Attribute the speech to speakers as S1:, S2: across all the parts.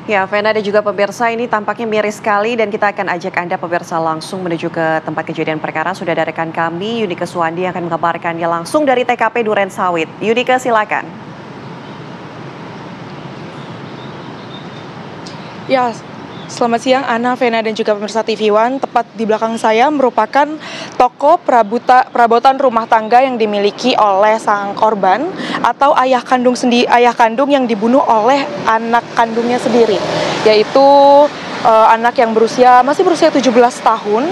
S1: Ya, Vena dan juga pemirsa, ini tampaknya miris sekali dan kita akan ajak Anda pemirsa langsung menuju ke tempat kejadian perkara. Sudah ada rekan kami, Yunike Suwandi, yang akan mengabarkannya langsung dari TKP Duren Sawit. Yunike, silakan.
S2: Ya, selamat siang Ana, Vena dan juga pemirsa TV One. Tepat di belakang saya merupakan toko perabotan rumah tangga yang dimiliki oleh sang korban atau ayah kandung yang dibunuh oleh anak kandungnya sendiri, yaitu anak yang masih berusia 17 tahun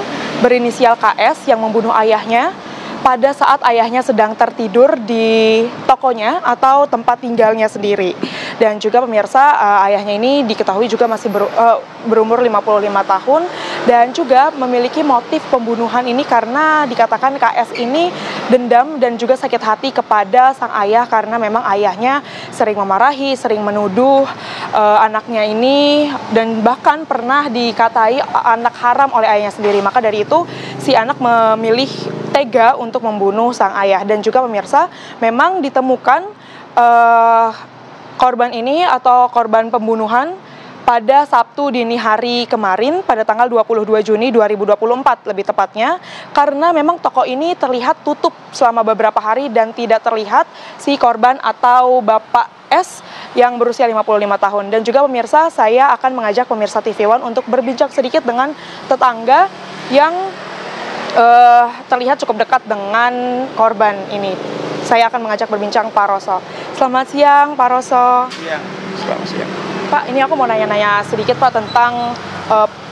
S2: berinisial KS yang membunuh ayahnya pada saat ayahnya sedang tertidur di tokonya atau tempat tinggalnya sendiri. Dan juga pemirsa, ayahnya ini diketahui juga masih berumur 55 tahun dan juga memiliki motif pembunuhan ini karena dikatakan KS ini dendam dan juga sakit hati kepada sang ayah karena memang ayahnya sering memarahi, sering menuduh anaknya ini dan bahkan pernah dikatai anak haram oleh ayahnya sendiri. Maka dari itu si anak memilih tega untuk membunuh sang ayah. Dan juga pemirsa, memang ditemukan korban ini atau korban pembunuhan pada Sabtu dini hari kemarin pada tanggal 22 Juni 2024 lebih tepatnya, karena memang toko ini terlihat tutup selama beberapa hari dan tidak terlihat si korban atau Bapak S yang berusia 55 tahun. Dan juga pemirsa, saya akan mengajak pemirsa TV One untuk berbincang sedikit dengan tetangga yang terlihat cukup dekat dengan korban ini. Saya akan mengajak berbincang Pak Roso. Selamat siang, Pak Roso.
S3: Iya, selamat siang.
S2: Pak, ini aku mau nanya-nanya sedikit Pak tentang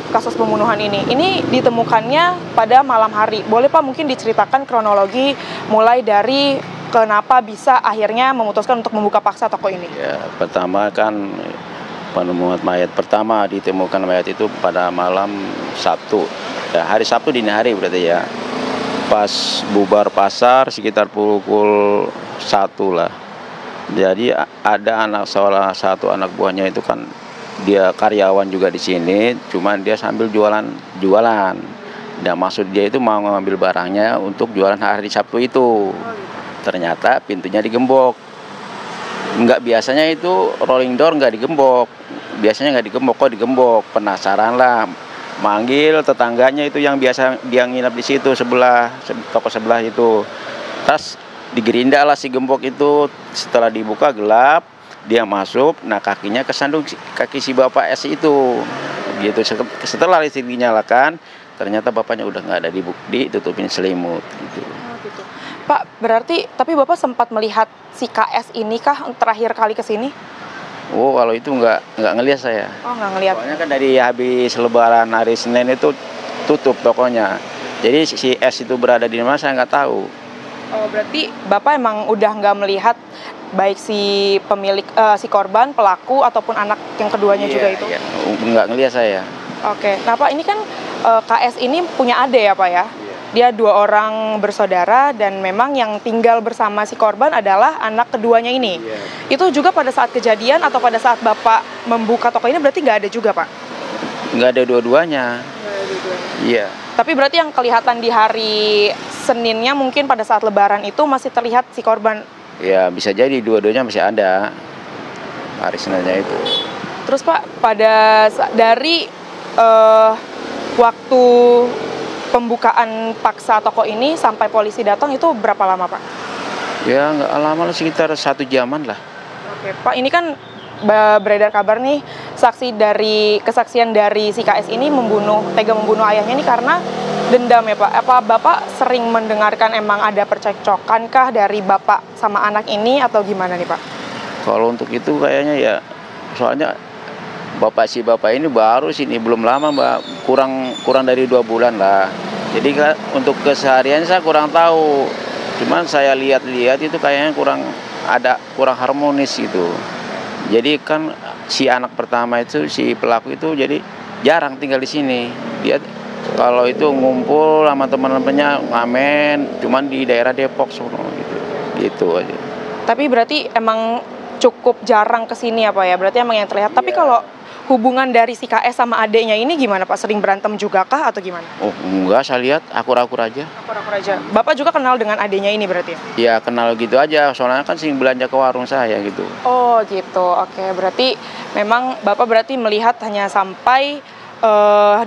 S2: kasus pembunuhan ini. Ini ditemukannya pada malam hari. Boleh Pak mungkin diceritakan kronologi mulai dari kenapa bisa akhirnya memutuskan untuk membuka paksa toko ini?
S3: Ya, pertama kan penemuan mayat pertama ditemukan mayat itu pada malam Sabtu. Ya, hari Sabtu dini hari berarti ya. Pas bubar pasar sekitar pukul 1 lah. Jadi ada salah satu anak buahnya itu kan dia karyawan juga di sini, cuman dia sambil jualan. Dan maksud dia itu mau ngambil barangnya untuk jualan hari Sabtu itu. Ternyata pintunya digembok. Nggak biasanya itu rolling door nggak digembok. Biasanya nggak digembok, kok digembok. Penasaran lah. Manggil tetangganya itu yang biasa dia nginap di situ toko sebelah itu. Tas digerinda lah si gembok itu. Setelah dibuka gelap, dia masuk. Nah kakinya kesandung kaki si Bapak S itu. Gitu. Setelah listrik dinyalakan, ternyata bapaknya udah nggak ada, ditutupin selimut. Gitu.
S2: Oh, gitu. Pak, berarti tapi Bapak sempat melihat si KS ini kah terakhir kali ke sini?
S3: Oh, kalau itu nggak ngelihat saya.
S2: Oh, nggak ngelihat.
S3: Soalnya kan dari habis Lebaran hari Senin itu tutup tokonya. Jadi si S itu berada di mana saya nggak tahu.
S2: Oh, berarti Bapak emang udah nggak melihat baik si pemilik, si korban, pelaku ataupun anak yang keduanya juga itu?
S3: Iya, nggak ngelihat saya.
S2: Oke, nah Pak, ini kan KS ini punya adik ya Pak ya? Dia 2 orang bersaudara dan memang yang tinggal bersama si korban adalah anak keduanya ini. Itu juga pada saat kejadian atau pada saat Bapak membuka toko ini berarti nggak ada juga Pak?
S3: Nggak ada dua-duanya. Iya.
S2: Tapi berarti yang kelihatan di hari Seninnya mungkin pada saat Lebaran itu masih terlihat si korban?
S3: Ya bisa jadi dua-duanya masih ada hari Seninnya itu.
S2: Terus Pak, dari waktu pembukaan paksa toko ini sampai polisi datang itu berapa lama Pak?
S3: Ya nggak lama lah, sekitar 1 jaman lah.
S2: Oke Pak, ini kan beredar kabar nih kesaksian dari si KS ini tega membunuh ayahnya ini karena dendam ya Pak. Apa Bapak sering mendengarkan emang ada percekcokan kah dari Bapak sama anak ini atau gimana nih Pak?
S3: Kalau untuk itu kayaknya ya, soalnya Bapak ini baru sini belum lama Mbak, kurang dari 2 bulan lah. Jadi untuk keseharian saya kurang tahu. Cuman saya lihat itu kayaknya kurang harmonis gitu. Jadi kan si anak pertama itu, si pelaku itu jadi jarang tinggal di sini. Dia kalau itu ngumpul sama teman-temannya ngamen, cuman di daerah Depok sono gitu. Gitu aja.
S2: Tapi berarti emang cukup jarang kesini apa ya? Berarti emang yang terlihat. Tapi kalau hubungan dari si KS sama adiknya ini gimana Pak? Sering berantem juga kah atau gimana?
S3: Oh enggak, saya lihat akur-akur aja.
S2: Akur-akur aja. Bapak juga kenal dengan adiknya ini berarti ya?
S3: Ya kenal gitu aja, soalnya kan sering belanja ke warung saya gitu.
S2: Oh gitu, oke. Berarti memang Bapak berarti melihat hanya sampai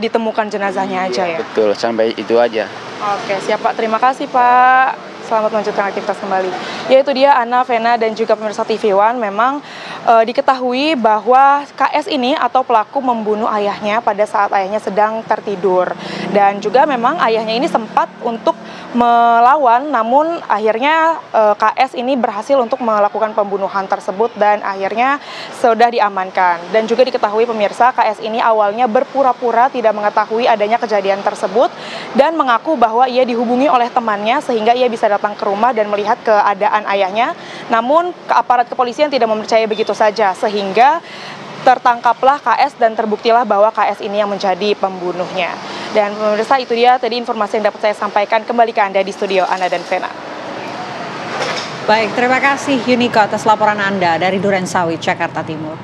S2: ditemukan jenazahnya aja ya?
S3: Betul, sampai itu aja.
S2: Oke, siap Pak. Terima kasih Pak. Selamat melanjutkan aktivitas kembali. Yaitu dia Ana, Vena, dan juga pemirsa TV One. Memang diketahui bahwa KS ini atau pelaku membunuh ayahnya pada saat ayahnya sedang tertidur. Dan juga memang ayahnya ini sempat untuk melawan, namun akhirnya KS ini berhasil untuk melakukan pembunuhan tersebut dan akhirnya sudah diamankan. Dan juga diketahui pemirsa, KS ini awalnya berpura-pura tidak mengetahui adanya kejadian tersebut dan mengaku bahwa ia dihubungi oleh temannya sehingga ia bisa datang ke rumah dan melihat keadaan ayahnya. Namun aparat kepolisian tidak mempercayai begitu saja sehingga tertangkaplah KS dan terbuktilah bahwa KS ini yang menjadi pembunuhnya. Dan pemirsa, itu dia tadi informasi yang dapat saya sampaikan. Kembali ke Anda di studio, Ana dan Vena.
S1: Baik, terima kasih Yuniko atas laporan Anda dari Durensawit, Jakarta Timur.